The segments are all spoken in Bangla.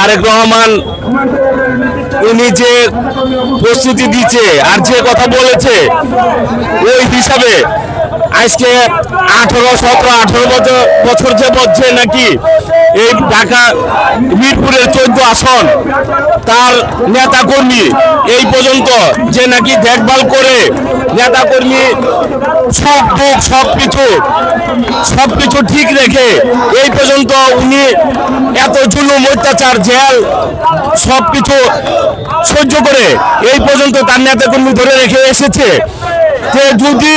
তারেক রহমান উনি যে প্রস্তুতি দিচ্ছে আর যে কথা বলেছে ওই হিসাবে আজকে 18 বছর যে বলছে নাকি এই ঢাকা মিরপুরের 14 আসন তার নেতা কর্মী এই পর্যন্ত যে নাকি দেখভাল করে নেতা কর্মী সুখ দুঃখ সবকিছু ঠিক রেখে এই পর্যন্ত উনি এত জুলুম অত্যাচার জেল সবকিছু সহ্য করে এই পর্যন্ত তার নেতা কর্মী ধরে রেখে এসেছে। যে যদি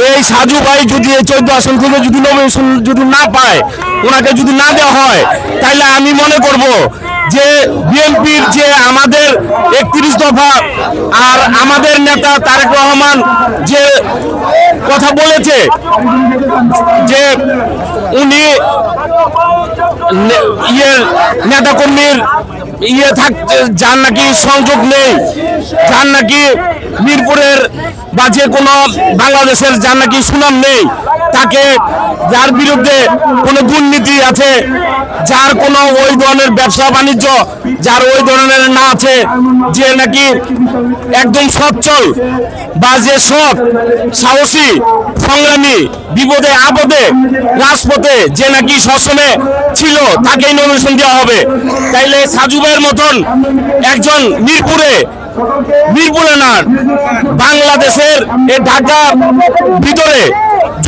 এই সাজু ভাই যদি এই 14 আসন থেকে যদি নমিনেশন যদি না পায়, ওনাকে যদি না দেওয়া হয়, তাহলে আমি মনে করব যে বিএনপির যে আমাদের 31 দফা আর আমাদের নেতা তারেক রহমান যে কথা বলেছে যে উনি নেতা কর্মীর থাকতে যার নাকি সংযোগ নেই, যার নাকি মিরপুরের বা যে কোনো বাংলাদেশের যার নাকি সুনাম নেই, তাকে যার বিরুদ্ধে কোনো দুর্নীতি আছে, যার কোনো ওই ধরনের ব্যবসা বাণিজ্য যার ওই ধরনের না আছে, যে নাকি একদম সচ্ছল বা যে সৎ সাহসী সংগ্রামী বিপদে আপদে রাজপথে যে নাকি সবসময় ছিল, তাকেই নমিনেশন দেওয়া হবে। তাইলে সাজু ভাইয়ের মতন একজন মিরপুরে না বাংলাদেশের এই ঢাকা ভিতরে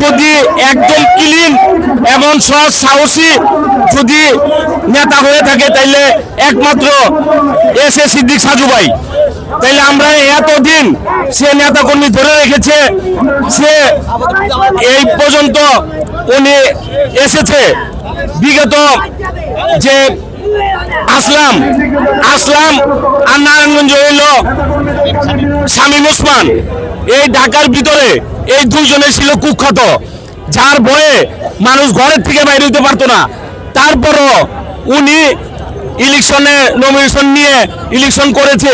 যদি একদম ক্লিন এমন সৎ সাহসী যদি নেতা হয়ে থাকে, তাইলে একমাত্র এস এ সিদ্দিক সাজু ভাই। তাইলে আমরা এতদিন সে নেতা কর্মী ধরে রেখেছে, সে এই পর্যন্ত উনি এসেছে। বিগত যে আসলাম আর নারায়ণগঞ্জ হইল শামীম ওসমান, এই ঢাকার ভিতরে এই দুইজনে ছিল কুখ্যাত, যার ভয়ে মানুষ ঘরের থেকে বাইরে হইতে পারতো না। তারপরও উনি ইলেকশনে নমিনেশন নিয়ে ইলেকশন করেছে।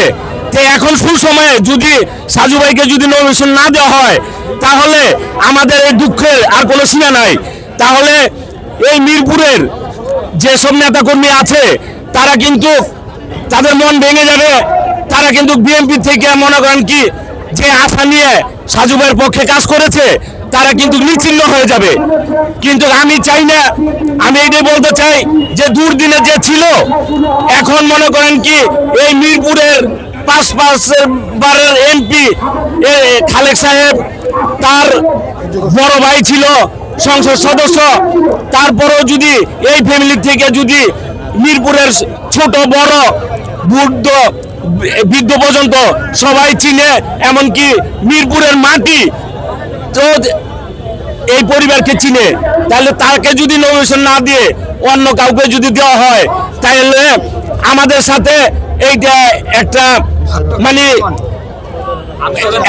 তো এখন সুসময়ে যদি সাজু ভাইকে যদি নমিনেশন না দেওয়া হয়, তাহলে আমাদের এই দুঃখের আর কোনো সীমা নাই। তাহলে এই মিরপুরের যেসব নেতাকর্মী আছে তারা কিন্তু তাদের মন ভেঙে যাবে, তারা কিন্তু বিএনপি থেকে মনে করেন কি যে আশা নিয়ে সাজু ভাইয়ের পক্ষে কাজ করেছে তারা কিন্তু নিশ্চিহ্ন হয়ে যাবে। কিন্তু আমি চাই না, আমি এটাই বলতে চাই যে দুর্দিনে যে ছিল, এখন মনে করেন কি এই মিরপুরের 5 বারের এমপি খালেক সাহেব, তার বড় ভাই ছিল সংসদ সদস্য, তারপরেও যদি এই ফ্যামিলি থেকে যদি মিরপুরের ছোট বড় বৃদ্ধ পর্যন্ত সবাই চিনে, এমনকি মিরপুরের মাটি তো এই পরিবারকে চিনে, তাহলে তাকে যদি নমিনেশন না দিয়ে অন্য কাউকে যদি দেওয়া হয়, তাহলে আমাদের সাথে এইটা একটা মানে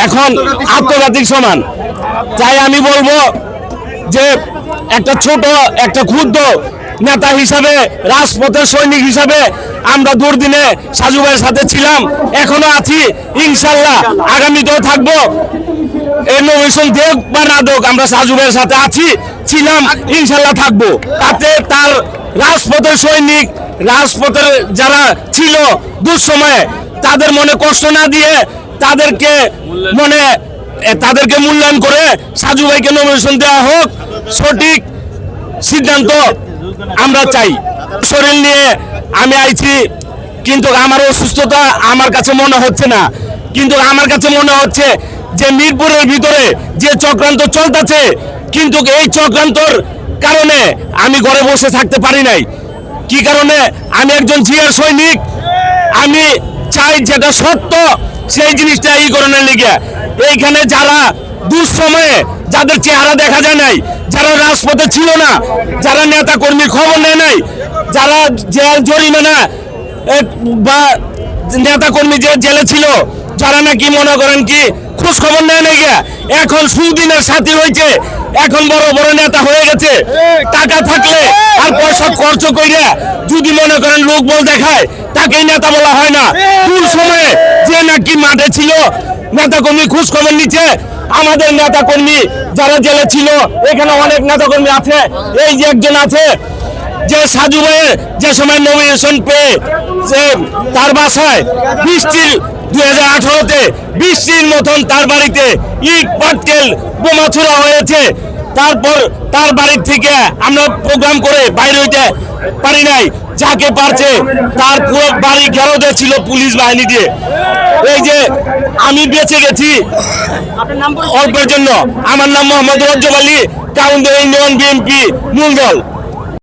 এখন আত্মঘাতিক সমান। তাই আমি বলবো যে একটা ছোট একটা ক্ষুদ্র নেতা হিসাবে, রাজপথের সৈনিক হিসাবে আমরা দুর্দিনে সাজু ভাইয়ের সাথে ছিলাম, এখনো আছি, ইনশাল্লাহ আগামীতেও থাকবো। এই নমিনেশন দেখ বা না দেখ, আমরা সাজু ভাইয়ের সাথে আছি, ছিলাম, ইনশাল্লাহ থাকবো। তাতে তার রাজপথের সৈনিক, রাজপথের যারা ছিল দুঃসময়ে, তাদের মনে কষ্ট না দিয়ে তাদেরকে মূল্যায়ন করে সাজু ভাইকে নমিনেশন দেওয়া হোক, সঠিক সিদ্ধান্ত আমরা চাই। শরীর নিয়ে আমি আইছি, কিন্তু আমার অসুস্থতা আমার কাছে মনে হচ্ছে না, কিন্তু আমার কাছে মনে হচ্ছে যে মিরপুরের ভিতরে যে চক্রান্ত চলতেছে, কিন্তু এই চক্রান্তর কারণে আমি ঘরে বসে থাকতে পারি নাই। কি কারণে? আমি একজন জিয়ার সৈনিক, আমি চাই যেটা সত্য সেই জিনিসটা এই কারণের লিগে। এইখানে যারা দুঃসময়ে যাদের চেহারা দেখা যায় নাই, যারা রাজপথে ছিল না, যারা নেতা কর্মীর খবর নেয় নাই, যারা জেল জরিমানা বা নেতা কর্মী যে জেলে ছিল, যারা নাকি মনে করেন কি খোঁজ খবর নেয় নাই, এখন সুদিনের সাথী হয়েছে, এখন বড় বড় নেতা হয়ে গেছে। টাকা থাকলে আর পয়সা খরচ কইরা যদি মনে করেন লোক বল দেখায়, তাকেই নেতা বলা হয় না। কোন সময়ে যে নাকি মাঠে ছিল, নেতা কর্মী খোঁজ খবর নিচ্ছে, আমাদের নেতা কর্মী যারা জেলে ছিল, এখানে অনেক নেতা কর্মী আছে, এই যে একজন আছে যে সাজু ভাইয়ের যে সময় নমিনেশন পেয়ে যে তার বাসায় বৃষ্টির 2018-তে বৃষ্টির মতন তার বাড়িতে ইট পাটকেল বোমা ছোড়া হয়েছে। তারপর তার বাড়ির থেকে আমরা প্রোগ্রাম করে বাইরে হইতে পারি নাই, যাকে পারছে তার পুরো বাড়ি ঘেরাও ছিল পুলিশ বাহিনী দিয়ে। এই যে আমি বেঁচে গেছি অল্পের জন্য। আমার নাম মোহাম্মদ রজ্জব আলী, কাউন্দিয়া ইউনিয়ন বিএনপি মূল দল।